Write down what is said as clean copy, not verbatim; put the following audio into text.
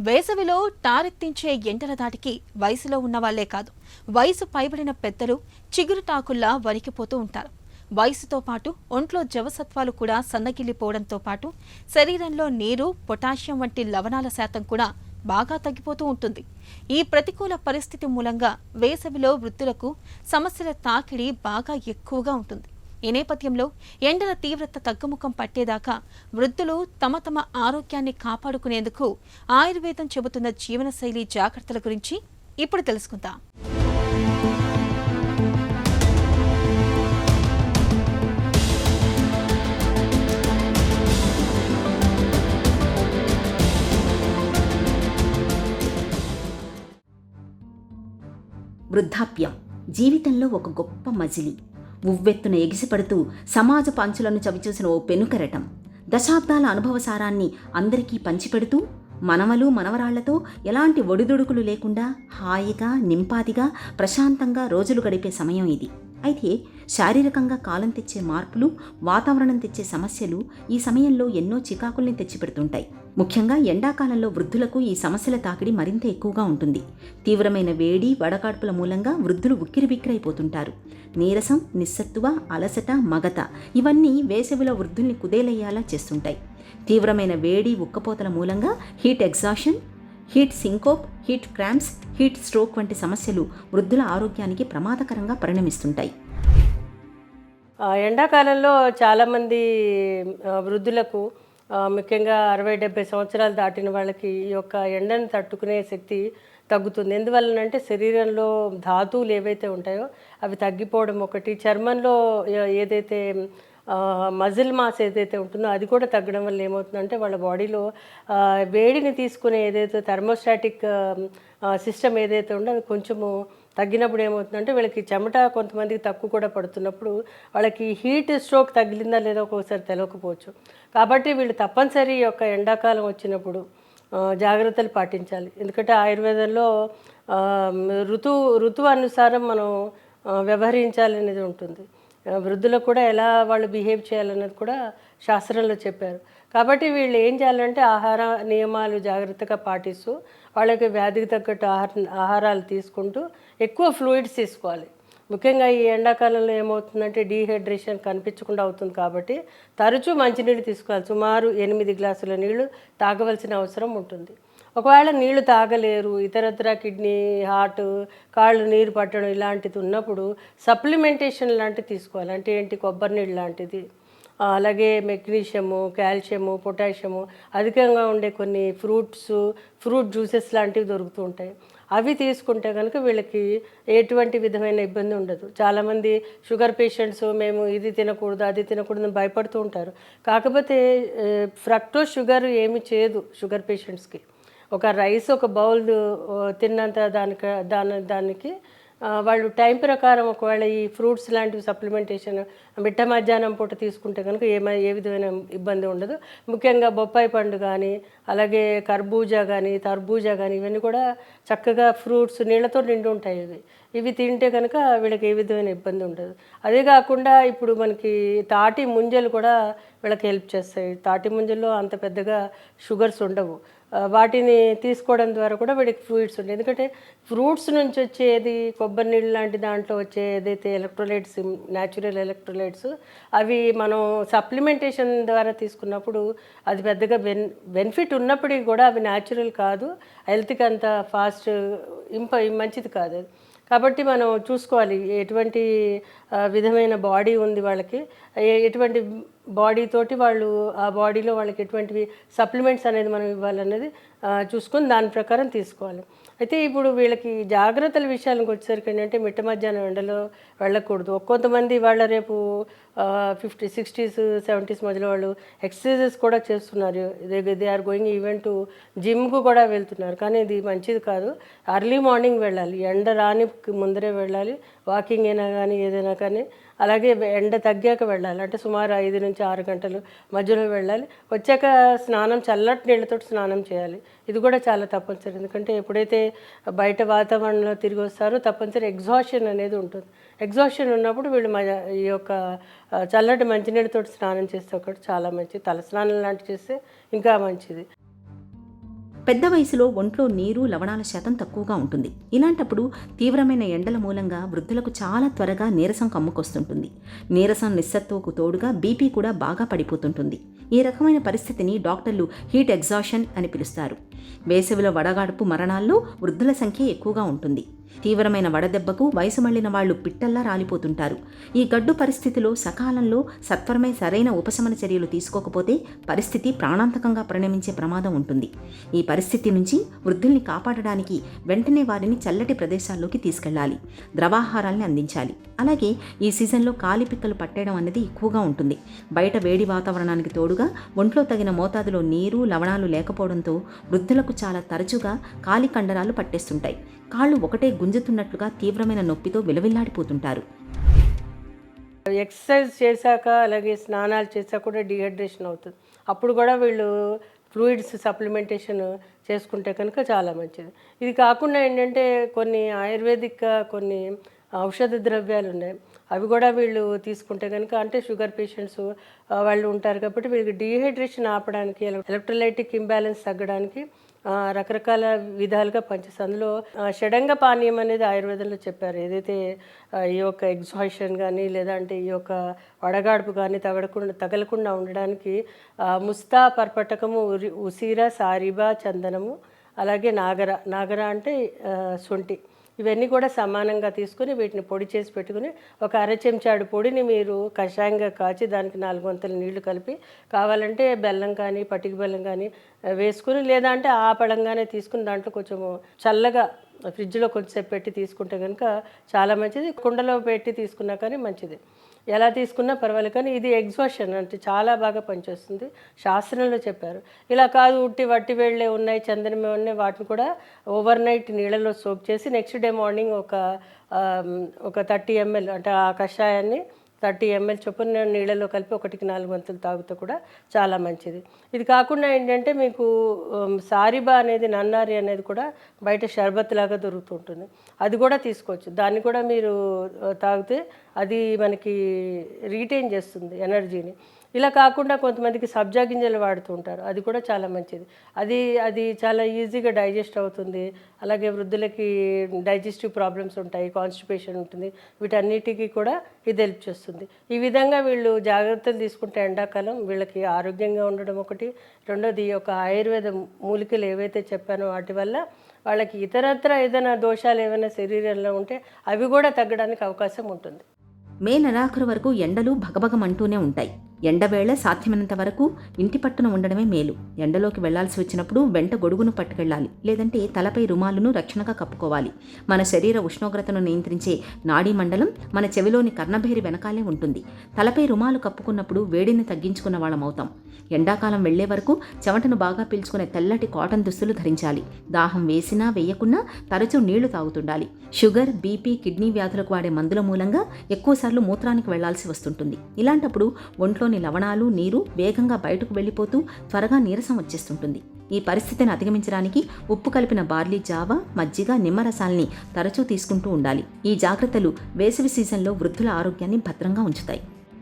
వేసవిలో టారెత్తించే ఎండల దాటికి వయసులో ఉన్నవాళ్లే కాదు, వయసు పైబడిన పెద్దలు చిగురుటాకుల్లా వణికిపోతూ ఉంటారు. వయసుతో పాటు ఒంట్లో జవసత్వాలు కూడా సన్నగిల్లిపోవడంతో పాటు శరీరంలో నీరు, పొటాషియం వంటి లవణాల శాతం కూడా బాగా తగ్గిపోతూ ఉంటుంది. ఈ ప్రతికూల పరిస్థితి మూలంగా వేసవిలో వృద్ధులకు సమస్యల తాకిడి బాగా ఎక్కువగా ఉంటుంది. ఈ నేపథ్యంలో ఎండల తీవ్రత తగ్గుముఖం పట్టేదాకా వృద్ధులు తమ ఆరోగ్యాన్ని కాపాడుకునేందుకు ఆయుర్వేదం చెబుతున్న జీవనశైలి జాగ్రత్తల గురించి ఇప్పుడు తెలుసుకుందాం. వృద్ధాప్యం జీవితంలో ఒక గొప్ప మజిలీ. ఉవ్వెత్తున ఎగిసిపడుతూ సమాజ పంచులను చవిచూసిన ఓ పెనుకెరటం. దశాబ్దాల అనుభవసారాన్ని అందరికీ పంచిపెడుతూ మనవలు మనవరాళ్లతో ఎలాంటి ఒడిదుడుకులు లేకుండా హాయిగా, నింపాదిగా, ప్రశాంతంగా రోజులు గడిపే సమయం ఇది. అయితే శారీరకంగా కాలం తెచ్చే మార్పులు, వాతావరణం తెచ్చే సమస్యలు ఈ సమయంలో ఎన్నో చికాకుల్ని తెచ్చిపెడుతుంటాయి. ముఖ్యంగా ఎండాకాలంలో వృద్ధులకు ఈ సమస్యల తాకిడి మరింత ఎక్కువగా ఉంటుంది. తీవ్రమైన వేడి, వడగాడ్పుల మూలంగా వృద్ధులు ఉక్కిరిబిక్కిరైపోతుంటారు. నీరసం, నిస్సత్తువ, అలసట, మగత ఇవన్నీ వేసవిలో వృద్ధుల్ని కుదేలయ్యేలా చేస్తుంటాయి. తీవ్రమైన వేడి, ఉక్కపోతల మూలంగా heat exhaustion, heat syncope, heat cramps, heat stroke వంటి సమస్యలు వృద్ధుల ఆరోగ్యానికి ప్రమాదకరంగా పరిణమిస్తుంటాయి. ఎండాకాలంలో చాలామంది వృద్ధులకు, ముఖ్యంగా 60-70 సంవత్సరాలు దాటిన వాళ్ళకి ఈ యొక్క ఎండను తట్టుకునే శక్తి తగ్గుతుంది. ఎందువల్లనంటే శరీరంలో ధాతువులు ఏవైతే ఉంటాయో అవి తగ్గిపోవడం ఒకటి, చర్మంలో ఏదైతే మజిల్ మాస్ ఏదైతే ఉంటుందో అది కూడా తగ్గడం వల్ల ఏమవుతుందంటే వాళ్ళ బాడీలో వేడిని తీసుకునే ఏదైతే థర్మోస్టాటిక్ సిస్టమ్ ఏదైతే ఉందో అది కొంచెము తగ్గినప్పుడు ఏమవుతుందంటే వీళ్ళకి చెమట కొంతమందికి తక్కువ కూడా పడుతున్నప్పుడు వాళ్ళకి హీట్ స్ట్రోక్ తగిలిందా లేదా ఒక్కొక్కసారి తెలియకపోవచ్చు. కాబట్టి వీళ్ళు తప్పనిసరి యొక్క ఎండాకాలం వచ్చినప్పుడు జాగ్రత్తలు పాటించాలి. ఎందుకంటే ఆయుర్వేదంలో ఋతువు అనుసారం మనం వ్యవహరించాలి అనేది ఉంటుంది. వృద్ధులకు కూడా ఎలా వాళ్ళు బిహేవ్ చేయాలన్నది కూడా శాస్త్రంలో చెప్పారు. కాబట్టి వీళ్ళు ఏం చేయాలంటే ఆహార నియమాలు జాగ్రత్తగా పాటిస్తూ వాళ్ళకి వ్యాధికి తగ్గట్టు ఆహారాలు తీసుకుంటూ ఎక్కువ ఫ్లూయిడ్స్ తీసుకోవాలి. ముఖ్యంగా ఈ ఎండాకాలంలో ఏమవుతుందంటే డీహైడ్రేషన్ కనిపించకుండా అవుతుంది. కాబట్టి తరచూ మంచినీళ్ళు తీసుకోవాలి. సుమారు 8 గ్లాసుల నీళ్లు తాగవలసిన అవసరం ఉంటుంది. ఒకవేళ నీళ్లు తాగలేరు, ఇతరత్ర కిడ్నీ, హార్ట్, కాళ్ళు నీరు పట్టడం ఇలాంటిది ఉన్నప్పుడు సప్లిమెంటేషన్ లాంటివి తీసుకోవాలి. అంటే ఏంటి, కొబ్బరి నీళ్ళు లాంటిది, అలాగే మెగ్నీషియము, కాల్షియము, పొటాషియము అధికంగా ఉండే కొన్ని ఫ్రూట్ జ్యూసెస్ లాంటివి దొరుకుతూ ఉంటాయి. అవి తీసుకుంటే కనుక వీళ్ళకి ఎటువంటి విధమైన ఇబ్బంది ఉండదు. చాలామంది షుగర్ పేషెంట్స్ మేము ఇది తినకూడదు అది తినకూడదు అని భయపడుతూ ఉంటారు. కాకపోతే ఫ్రక్టోజ్ షుగర్ ఏమి చేయదు షుగర్ పేషెంట్స్కి. ఒక రైస్ ఒక బౌల్ తిన్నంత దానికి వాళ్ళు టైం ప్రకారం ఒకవేళ ఈ ఫ్రూట్స్ లాంటివి సప్లిమెంటేషన్ మిట్ట మధ్యాహ్నం పూట తీసుకుంటే కనుక ఏ విధమైన ఇబ్బంది ఉండదు. ముఖ్యంగా బొప్పాయి పండు కానీ, అలాగే కర్బూజా కానీ, తర్బూజా కానీ ఇవన్నీ కూడా చక్కగా ఫ్రూట్స్ నీళ్ళతో నిండి ఉంటాయి. ఇవి తింటే కనుక వీళ్ళకి ఏ విధమైన ఇబ్బంది ఉండదు. అదే కాకుండా ఇప్పుడు మనకి తాటి ముంజలు కూడా వీళ్ళకి హెల్ప్ చేస్తాయి. తాటి ముంజల్లో అంత పెద్దగా షుగర్స్ ఉండవు. వాటిని తీసుకోవడం ద్వారా కూడా వీడికి ఫ్లూయిడ్స్ ఉంటాయి. ఎందుకంటే ఫ్రూట్స్ నుంచి వచ్చేది కొబ్బరి నీళ్ళు లాంటి దాంట్లో వచ్చే ఏదైతే ఎలక్ట్రోలైట్స్, న్యాచురల్ ఎలక్ట్రోలైట్స్ అవి మనం సప్లిమెంటేషన్ ద్వారా తీసుకున్నప్పుడు అది పెద్దగా బెనిఫిట్ ఉన్నప్పటికీ కూడా అవి న్యాచురల్ కాదు, హెల్త్కి అంత ఫాస్ట్ మంచిది కాదు. కాబట్టి మనం చూసుకోవాలి ఎటువంటి విధమైన బాడీ ఉంది వాళ్ళకి, ఎటువంటి బాడీతోటి వాళ్ళు ఆ బాడీలో వాళ్ళకి ఎటువంటివి సప్లిమెంట్స్ అనేది మనం ఇవ్వాలనేది చూసుకొని దాని ప్రకారం తీసుకోవాలి. అయితే ఇప్పుడు వీళ్ళకి జాగ్రత్తల విషయానికి వచ్చేసరికి ఏంటంటే మిట్ట మధ్యాహ్నం ఎండలో వెళ్ళకూడదు. కొంతమంది వాళ్ళ రేపు 50s, 60s, 70s మధ్యలో వాళ్ళు ఎక్సర్సైజెస్ కూడా చేస్తున్నారు. They are going even to జిమ్కు కూడా వెళ్తున్నారు. కానీ ఇది మంచిది కాదు. అర్లీ మార్నింగ్ వెళ్ళాలి, ఎండ రాని ముందరే వెళ్ళాలి. వాకింగ్ అయినా కానీ ఏదైనా కానీ, అలాగే ఎండ తగ్గాక వెళ్ళాలి. అంటే సుమారు 5 నుంచి 6 గంటలు మధ్యలో వెళ్ళాలి. వచ్చాక స్నానం చల్లటి నీళ్ళతో స్నానం చేయాలి. ఇది కూడా చాలా తప్పనిసరి. ఎందుకంటే ఎప్పుడైతే బయట వాతావరణంలో తిరిగి వస్తారో తప్పనిసరి ఎగ్జాషన్ అనేది ఉంటుంది. ఎగ్జాషన్ ఉన్నప్పుడు వీళ్ళు ఈ యొక్క చల్లటి మంచినీళ్ళతో స్నానం చేస్తే ఒకటి చాలా మంచిది. తల స్నానం లాంటివి చేస్తే ఇంకా మంచిది. పెద్ద వయసులో ఒంట్లో నీరు లవణాల శాతం తక్కువగా ఉంటుంది. ఇలాంటప్పుడు తీవ్రమైన ఎండల మూలంగా వృద్ధులకు చాలా త్వరగా నీరసం కమ్ముకొస్తుంటుంది. నీరసం నిస్సత్తువకు తోడుగా బీపీ కూడా బాగా పడిపోతుంటుంది. ఈ రకమైన పరిస్థితిని డాక్టర్లు హీట్ ఎగ్జాషన్ అని పిలుస్తారు. వేసవిలో వడగాడుపు మరణాల్లో వృద్ధుల సంఖ్య ఎక్కువగా ఉంటుంది. తీవ్రమైన వడదెబ్బకు వయసు మళ్లిన వాళ్లు పిట్టల్లా రాలిపోతుంటారు. ఈ గడ్డు పరిస్థితిలో సకాలంలో సత్వరమే సరైన ఉపశమన చర్యలు తీసుకోకపోతే పరిస్థితి ప్రాణాంతకంగా పరిణమించే ప్రమాదం ఉంటుంది. ఈ పరిస్థితి నుంచి వృద్ధుల్ని కాపాడడానికి వెంటనే వారిని చల్లటి ప్రదేశాల్లోకి తీసుకెళ్లాలి. ద్రవాహారాల్ని అందించాలి. అలాగే ఈ సీజన్లో కాలిపిక్కలు పట్టేయడం అనేది ఎక్కువగా ఉంటుంది. బయట వేడి వాతావరణానికి తోడుగా ఒంట్లో తగిన మోతాదులో నీరు లవణాలు లేకపోవడంతో వృద్ధులకు చాలా తరచుగా కాలి కండరాలు పట్టేస్తుంటాయి. కాళ్ళు ఒకటే గుంజుతున్నట్లుగా తీవ్రమైన నొప్పితో విలవిల్లాడిపోతుంటారు. ఎక్సర్సైజ్ చేశాక అలాగే స్నానాలు చేశాక కూడా డీహైడ్రేషన్ అవుతుంది. అప్పుడు కూడా వీళ్ళు ఫ్లూయిడ్స్ సప్లిమెంటేషన్ చేసుకుంటే కనుక చాలా మంచిది. ఇది కాకుండా ఏంటంటే కొన్ని ఆయుర్వేదిక్ కొన్ని ఔషధ ద్రవ్యాలు ఉన్నాయి. అవి కూడా వీళ్ళు తీసుకుంటే కనుక, అంటే షుగర్ పేషెంట్స్ వాళ్ళు ఉంటారు కాబట్టి వీళ్ళకి డీహైడ్రేషన్ ఆపడానికి, ఎలక్ట్రోలైటిక్ ఇంబ్యాలెన్స్ తగ్గడానికి రకరకాల విధాలుగా పనిచేస్తుంది. అందులో షడంగ పానీయం అనేది ఆయుర్వేదంలో చెప్పారు. ఏదైతే ఈ యొక్క ఎగ్జాషన్ కానీ లేదంటే ఈ యొక్క వడగాడుపు కానీ తగలకుండా ఉండడానికి ముస్తా, పర్పటకము, ఉసిర, సారిబా, చందనము, అలాగే నాగర అంటే శొంఠి, ఇవన్నీ కూడా సమానంగా తీసుకుని వీటిని పొడి చేసి పెట్టుకుని ఒక అర చెంచాడు పొడిని మీరు కషాయంగా కాచి దానికి 4 వంతుల నీళ్లు కలిపి, కావాలంటే బెల్లం కానీ పటిక బెల్లం కానీ వేసుకుని, లేదా అంటే ఆ పడంగానే తీసుకుని దాంట్లో కొంచెం చల్లగా ఫ్రిడ్జ్లో కొంచెంసేపు పెట్టి తీసుకుంటే కనుక చాలా మంచిది. కుండలో పెట్టి తీసుకున్నా కానీ మంచిది. ఎలా తీసుకున్నా పర్వాలేదు. కానీ ఇది ఎగ్జాషన్ అంటే చాలా బాగా పనిచేస్తుంది, శాస్త్రంలో చెప్పారు. ఇలా కాదు వట్టి వేళ్ళే ఉన్నాయి, చందనమే ఉన్నాయి, వాటిని కూడా ఓవర్ నైట్ నీళ్ళలో సోక్ చేసి నెక్స్ట్ డే మార్నింగ్ ఒక 30 ml అంటే ఆ కషాయాన్ని 30 ml చొప్పున నీళ్ళలో కలిపి 1కి 4 వంతులు తాగుతూ కూడా చాలా మంచిది. ఇది కాకుండా ఏంటంటే మీకు సారిబా అనేది, నన్నారి అనేది కూడా బయట షర్బత్ లాగా దొరుకుతుంటుంది. అది కూడా తీసుకోవచ్చు. దాన్ని కూడా మీరు తాగితే అది మనకి రీటైన్ చేస్తుంది ఎనర్జీని. ఇలా కాకుండా కొంతమందికి సబ్జా గింజలు వాడుతూ ఉంటారు. అది కూడా చాలా మంచిది. అది చాలా ఈజీగా డైజెస్ట్ అవుతుంది. అలాగే వృద్ధులకి డైజెస్టివ్ ప్రాబ్లమ్స్ ఉంటాయి, కాన్స్టిపేషన్ ఉంటుంది, వీటన్నిటికీ కూడా ఇది హెల్ప్ చేస్తుంది. ఈ విధంగా వీళ్ళు జాగ్రత్తలు తీసుకుంటే ఎండాకాలం వీళ్ళకి ఆరోగ్యంగా ఉండడం ఒకటి. రెండోది ఈ యొక్క ఆయుర్వేద మూలికలు ఏవైతే చెప్పానో వాటి వల్ల వాళ్ళకి ఇతరత్ర ఏదైనా దోషాలు ఏమైనా శరీరంలో ఉంటే అవి కూడా తగ్గడానికి అవకాశం ఉంటుంది. మే నెలాఖరు వరకు ఎండలు భగభగమంటూనే ఉంటాయి. ఎండవేళ సాధ్యమైనంత వరకు ఇంటి పట్టున ఉండడమే మేలు. ఎండలోకి వెళ్లాల్సి వచ్చినప్పుడు వెంట గొడుగును పట్టుకెళ్ళాలి, లేదంటే తలపై రుమాలును రక్షణగా కప్పుకోవాలి. మన శరీర ఉష్ణోగ్రతను నియంత్రించే నాడీ మండలం మన చెవిలోని కర్ణభేరి వెనకాలే ఉంటుంది. తలపై రుమాలు కప్పుకున్నప్పుడు వేడిని తగ్గించుకున్న వాళ్ళమవుతాం. ఎండాకాలం వెళ్లే వరకు చెమటను బాగా పీల్చుకునే తెల్లటి కాటన్ దుస్తులు ధరించాలి. దాహం వేసినా వేయకున్నా తరచూ నీళ్లు తాగుతుండాలి. షుగర్, బీపీ, కిడ్నీ వ్యాధులకు వాడే మందుల మూలంగా ఎక్కువసార్లు మూత్రానికి వెళ్లాల్సి వస్తుంటుంది. ఇలాంటప్పుడు ఒంట్లో లవణాలు, నీరు వేగంగా బయటకు వెళ్లిపోతూ త్వరగా నీరసం వచ్చేస్తుంటుంది. ఈ పరిస్థితిని అధిగమించడానికి ఉప్పు కలిపిన బార్లీ జావ, మజ్జిగ, నిమ్మరసాల్ని తరచూ తీసుకుంటూ ఉండాలి. ఈ జాగ్రత్తలు వేసవి సీజన్లో వృద్ధుల ఆరోగ్యాన్ని భద్రంగా ఉంచుతాయి.